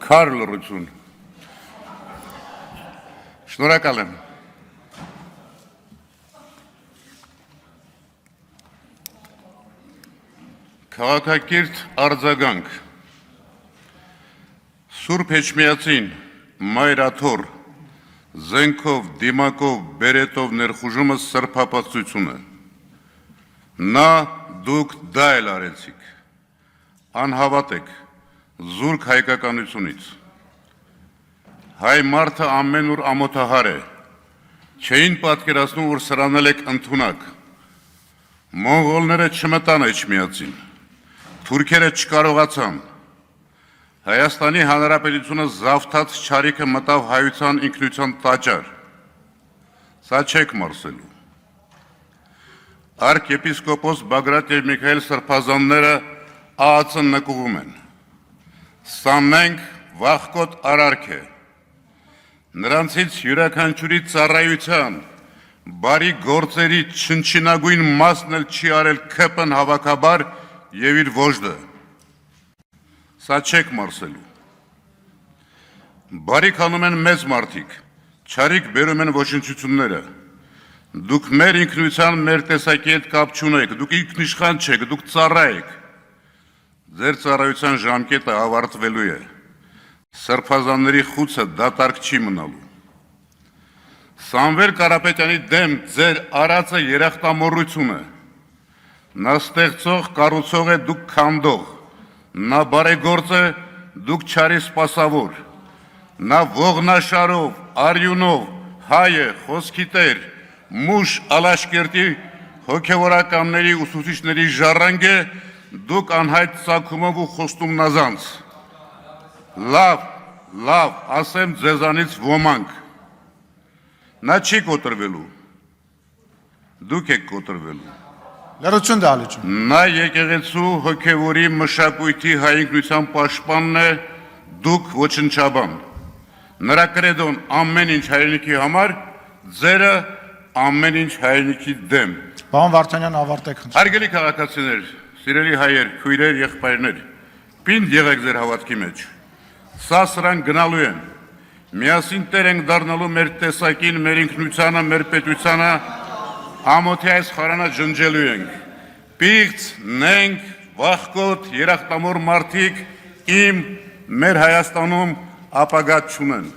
Քար լռություն։ Շնորհակալ եմ։ Քաղաքակիրթ արձագանք։ Սուրբ Էջմիածին մայրաթոռ զենքով, դիմակով, բերետով ներխուժումը սրբապատվություն է։ Նա դուք դա էլ արեցիք։ Անհավատ եք զուրկ հայկականությունից։ Հայ մարդը ամենուր ամոթահար է։ Չէին պատկերացնում, որ սրանել եք ընդունակ։ Մոնղոլները չմտան Էջմիածին։ Թուրքերը չկարողացան։ Հայաստանի Հանրապետությունը զավթած չարիքը մտավ հայության ինքնության տաճար։ Սա չեք մարսելու։ Արքեպիսկոպոս Բագրատ և Միքայել Սրբազանները ԱԱՑ-ը նկուղում են։ Սա մենք վախկոտ արարք է։ Նրանցից յուրաքանչյուրի ծառայության, բարի գործերի չնչինագույն մասն էլ չի արել քպն հավաքաբար և իր ոժդը։ Սա չեք մարսելու։ Բարիք անում են մեծ մարդիկ, չարիք բերում են ոչնչությունները։ Դուք մեր ինքնության, մեր տեսակի հետ կապ չունեք, դուք ինքնիշխան չեք, դուք ծառա եք։ Ձեր ծառայության ժամկետը ավարտվելու է։ Սրբազանների խուցը դատարկ չի մնալու։ Սամվել Կարապետյանի դեմ ձեր արածը երախտամոռություն է։ Նա ստեղծող, կառուցող է, դուք քանդող։ Նա բարեգործ է, դուք չարի սպասավոր։ Նա ողնաշարով, արյունով, հայ է, խոսքի տեր, մուշ Ալաշկերտի հոգևորականների ուսուցիչների ժառանգ է, դուք անհայտ ծագումով ու խոստումնազանց։ Լավ, ասեմ ձեզանից ոմանք։ Նա չի կոտրվելու, դուք եք կոտրվելու։ Լրություն դալիճում։ Նա եկեղեցու հոգևորի մշակույթի հայ ինքնության պաշտպանն է, դուք ոչնչաբան։ Նրա կրեդոն ամեն ինչ հայրենիքի համար, ձերը ամեն ինչ հայրենիքի դեմ։ Պարոն Վարդանյան, ավարտեք խնդրում։ Հարգելի քաղաքացիներ, սիրելի հայեր, քույրեր, եղբայրներ, պինդ եղեք ձեր հավատքի մեջ։ Սա սրան գնալու են։ Միասին տեր ենք դառնալու մեր տեսակին, մեր ինքնությանը, մեր պետությանը, ամոթի այս խարանը ջնջելու ենք։ Պիղծ, նենք, վախկոտ, երախտամոռ մարդիկ մեր Հայաստանում ապագա չունեն։